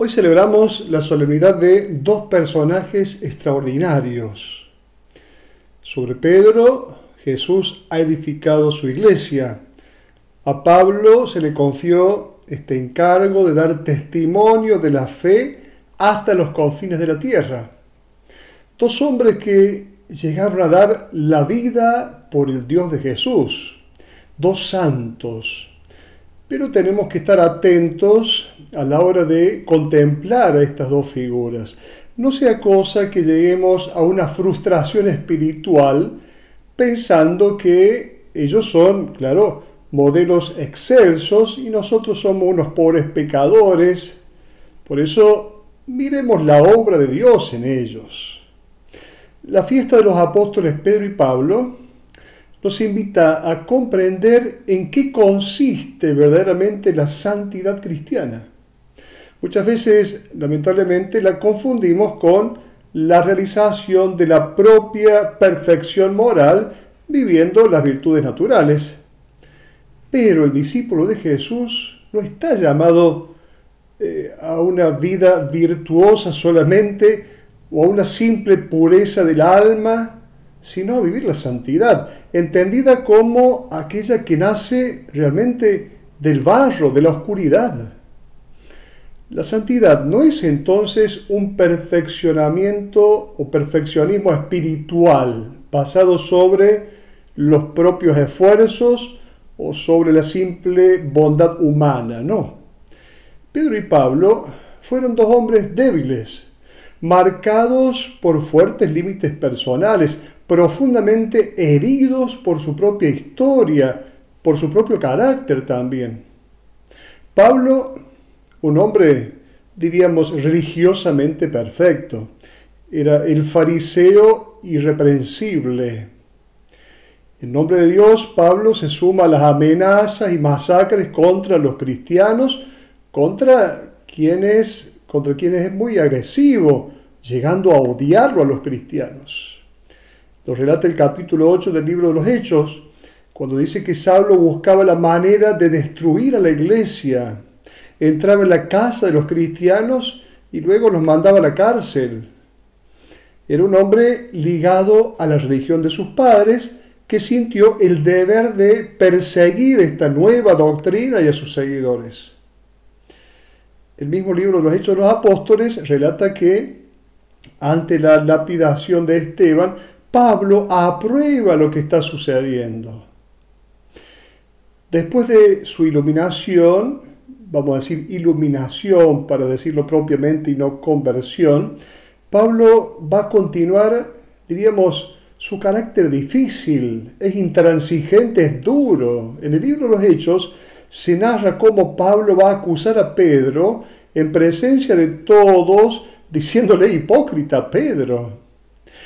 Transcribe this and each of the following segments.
Hoy celebramos la solemnidad de dos personajes extraordinarios. Sobre Pedro, Jesús ha edificado su iglesia. A Pablo se le confió este encargo de dar testimonio de la fe hasta los confines de la tierra. Dos hombres que llegaron a dar la vida por el Dios de Jesús. Dos santos. Pero tenemos que estar atentos a la hora de contemplar a estas dos figuras. No sea cosa que lleguemos a una frustración espiritual pensando que ellos son, claro, modelos excelsos y nosotros somos unos pobres pecadores. Por eso miremos la obra de Dios en ellos. La fiesta de los apóstoles Pedro y Pablo nos invita a comprender en qué consiste verdaderamente la santidad cristiana. Muchas veces, lamentablemente, la confundimos con la realización de la propia perfección moral viviendo las virtudes naturales. Pero el discípulo de Jesús no está llamado a una vida virtuosa solamente o a una simple pureza del alma, sino a vivir la santidad, entendida como aquella que nace realmente del barro, de la oscuridad. La santidad no es entonces un perfeccionamiento o perfeccionismo espiritual basado sobre los propios esfuerzos o sobre la simple bondad humana, no. Pedro y Pablo fueron dos hombres débiles, marcados por fuertes límites personales, profundamente heridos por su propia historia, por su propio carácter también. Pablo, un hombre, diríamos, religiosamente perfecto, era el fariseo irreprensible. En nombre de Dios, Pablo se suma a las amenazas y masacres contra los cristianos, contra quienes es muy agresivo, llegando a odiarlo a los cristianos. Lo relata el capítulo 8 del libro de los Hechos, cuando dice que Saulo buscaba la manera de destruir a la iglesia. Entraba en la casa de los cristianos y luego los mandaba a la cárcel. Era un hombre ligado a la religión de sus padres que sintió el deber de perseguir esta nueva doctrina y a sus seguidores. El mismo libro de los Hechos de los Apóstoles relata que ante la lapidación de Esteban, Pablo aprueba lo que está sucediendo. Después de su iluminación, vamos a decir iluminación para decirlo propiamente y no conversión, Pablo va a continuar, diríamos, su carácter difícil, es intransigente, es duro. En el libro de los Hechos se narra cómo Pablo va a acusar a Pedro en presencia de todos, diciéndole hipócrita a Pedro.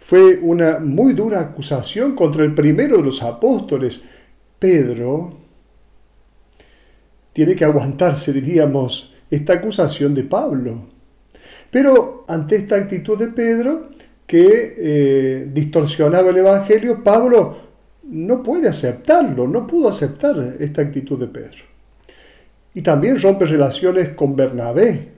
Fue una muy dura acusación contra el primero de los apóstoles. Pedro tiene que aguantarse, diríamos, esta acusación de Pablo. Pero ante esta actitud de Pedro, que distorsionaba el Evangelio, Pablo no puede aceptarlo, no pudo aceptar esta actitud de Pedro. Y también rompe relaciones con Bernabé,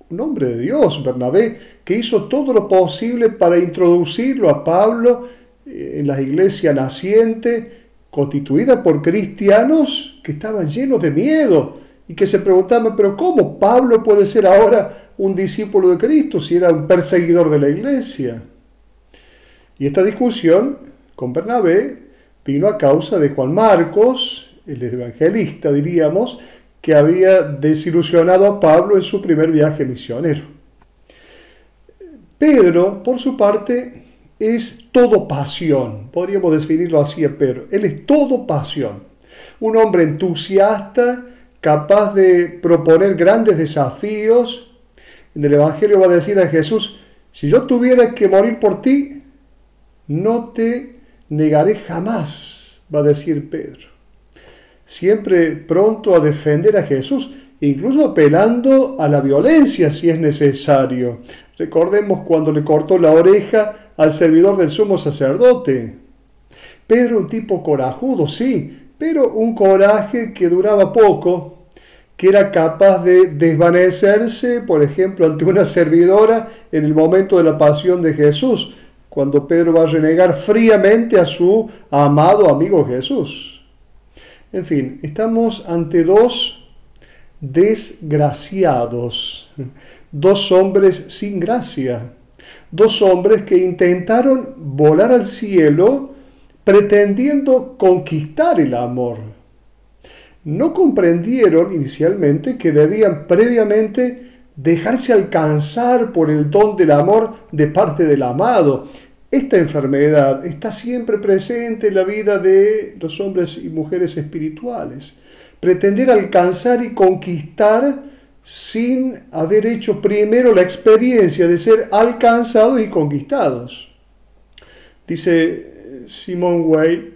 un hombre de Dios, Bernabé, que hizo todo lo posible para introducirlo a Pablo en la iglesia naciente, constituida por cristianos que estaban llenos de miedo y que se preguntaban, pero ¿cómo Pablo puede ser ahora un discípulo de Cristo si era un perseguidor de la iglesia? Y esta discusión con Bernabé vino a causa de Juan Marcos, el evangelista, diríamos, que había desilusionado a Pablo en su primer viaje misionero. Pedro, por su parte, es todo pasión. Podríamos definirlo así a Pedro. Él es todo pasión. Un hombre entusiasta, capaz de proponer grandes desafíos. En el Evangelio va a decir a Jesús, si yo tuviera que morir por ti, no te negaré jamás, va a decir Pedro. Siempre pronto a defender a Jesús, incluso apelando a la violencia si es necesario. Recordemos cuando le cortó la oreja al servidor del sumo sacerdote. Pedro, un tipo corajudo, sí, pero un coraje que duraba poco. que era capaz de desvanecerse, por ejemplo, ante una servidora en el momento de la pasión de Jesús, cuando Pedro va a renegar fríamente a su amado amigo Jesús. En fin, estamos ante dos desgraciados, dos hombres sin gracia, dos hombres que intentaron volar al cielo pretendiendo conquistar el amor. No comprendieron inicialmente que debían previamente dejarse alcanzar por el don del amor de parte del amado. Esta enfermedad está siempre presente en la vida de los hombres y mujeres espirituales. Pretender alcanzar y conquistar sin haber hecho primero la experiencia de ser alcanzados y conquistados. Dice Simone Weil,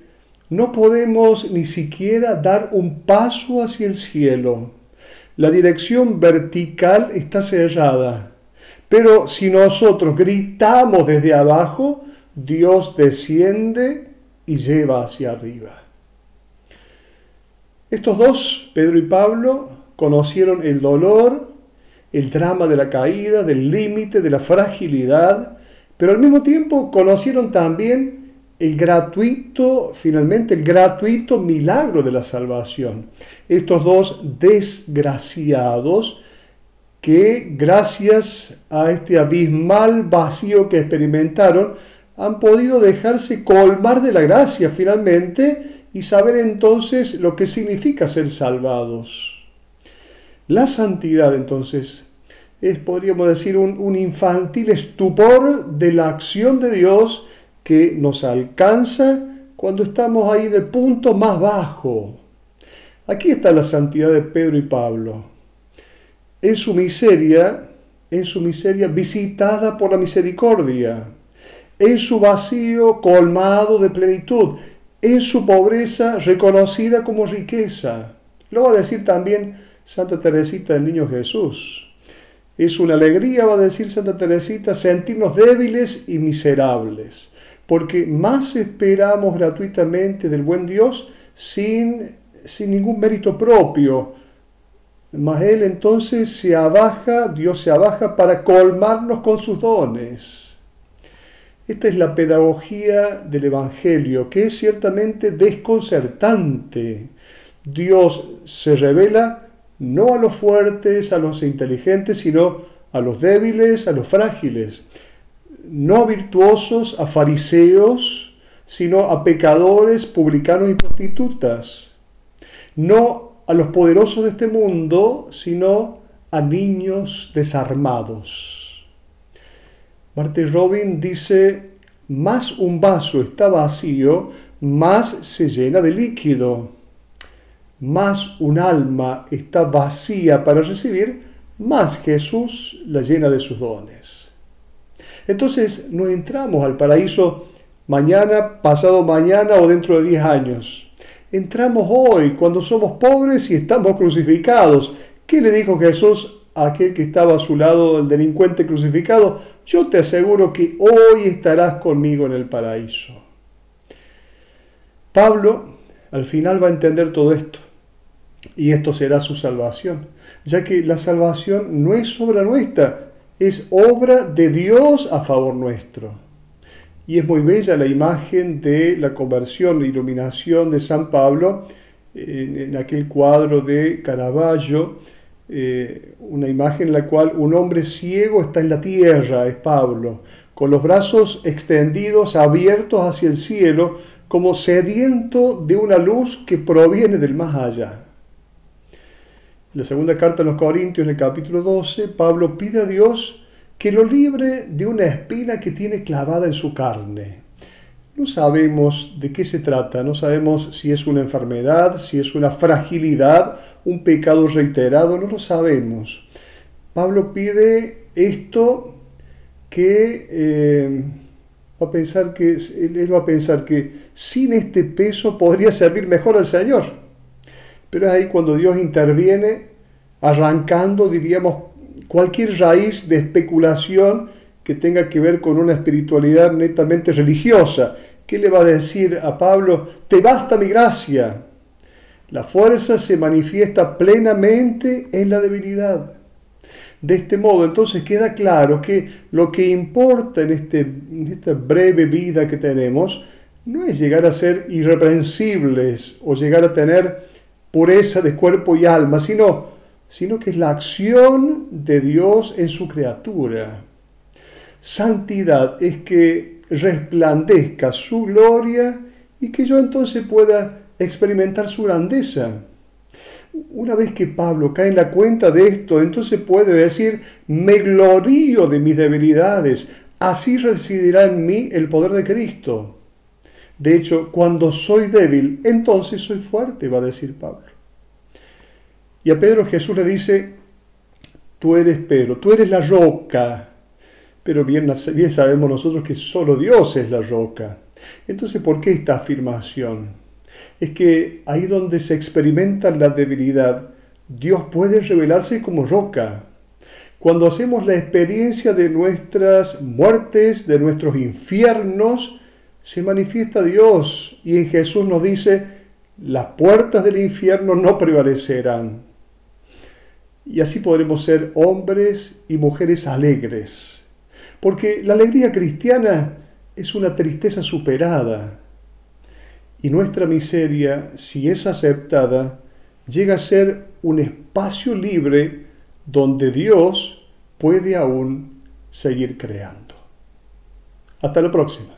no podemos ni siquiera dar un paso hacia el cielo. La dirección vertical está cerrada. Pero si nosotros gritamos desde abajo, Dios desciende y lleva hacia arriba. Estos dos, Pedro y Pablo, conocieron el dolor, el drama de la caída, del límite, de la fragilidad, pero al mismo tiempo conocieron también finalmente el gratuito milagro de la salvación. Estos dos desgraciados que gracias a este abismal vacío que experimentaron han podido dejarse colmar de la gracia finalmente y saber entonces lo que significa ser salvados. La santidad entonces es, podríamos decir, un infantil estupor de la acción de Dios que nos alcanza cuando estamos ahí en el punto más bajo. Aquí está la santidad de Pedro y Pablo. En su miseria visitada por la misericordia, en su vacío colmado de plenitud, en su pobreza reconocida como riqueza. Lo va a decir también Santa Teresita del Niño Jesús. Es una alegría, va a decir Santa Teresita, sentirnos débiles y miserables, porque más esperamos gratuitamente del buen Dios sin ningún mérito propio. Mas Él entonces Dios se abaja para colmarnos con sus dones. Esta es la pedagogía del Evangelio, que es ciertamente desconcertante. Dios se revela no a los fuertes, a los inteligentes, sino a los débiles, a los frágiles. No a virtuosos, a fariseos, sino a pecadores, publicanos y prostitutas. No a los poderosos de este mundo, sino a niños desarmados. Martin Robin dice, más un vaso está vacío, más se llena de líquido. Más un alma está vacía para recibir, más Jesús la llena de sus dones. Entonces no entramos al paraíso mañana, pasado mañana o dentro de 10 años. Entramos hoy, cuando somos pobres y estamos crucificados. ¿Qué le dijo Jesús a aquel que estaba a su lado, el delincuente crucificado? Yo te aseguro que hoy estarás conmigo en el paraíso. Pablo al final va a entender todo esto. Y esto será su salvación, ya que la salvación no es obra nuestra, es obra de Dios a favor nuestro. Y es muy bella la imagen de la conversión, la iluminación de San Pablo, en aquel cuadro de Caravaggio, una imagen en la cual un hombre ciego está en la tierra, es Pablo, con los brazos extendidos, abiertos hacia el cielo, como sediento de una luz que proviene del más allá. En la segunda carta a los Corintios, en el capítulo 12, Pablo pide a Dios que lo libre de una espina que tiene clavada en su carne. No sabemos de qué se trata, no sabemos si es una enfermedad, si es una fragilidad, un pecado reiterado, no lo sabemos. Pablo pide esto que él va a pensar que sin este peso podría servir mejor al Señor. Pero es ahí cuando Dios interviene, arrancando, diríamos, cualquier raíz de especulación que tenga que ver con una espiritualidad netamente religiosa. ¿Qué le va a decir a Pablo? Te basta mi gracia. La fuerza se manifiesta plenamente en la debilidad. De este modo, entonces, queda claro que lo que importa en esta breve vida que tenemos no es llegar a ser irreprensibles o llegar a tener pureza de cuerpo y alma, sino que es la acción de Dios en su criatura. Santidad es que resplandezca su gloria y que yo entonces pueda experimentar su grandeza. Una vez que Pablo cae en la cuenta de esto, entonces puede decir: me glorío de mis debilidades, así residirá en mí el poder de Cristo. De hecho, cuando soy débil, entonces soy fuerte, va a decir Pablo. Y a Pedro Jesús le dice: tú eres Pedro, tú eres la roca. Pero bien sabemos nosotros que solo Dios es la roca. Entonces, ¿por qué esta afirmación? Es que ahí donde se experimenta la debilidad, Dios puede revelarse como roca. Cuando hacemos la experiencia de nuestras muertes, de nuestros infiernos, se manifiesta Dios y en Jesús nos dice: las puertas del infierno no prevalecerán. Y así podremos ser hombres y mujeres alegres, porque la alegría cristiana es una tristeza superada. Y nuestra miseria, si es aceptada, llega a ser un espacio libre donde Dios puede aún seguir creando. Hasta la próxima.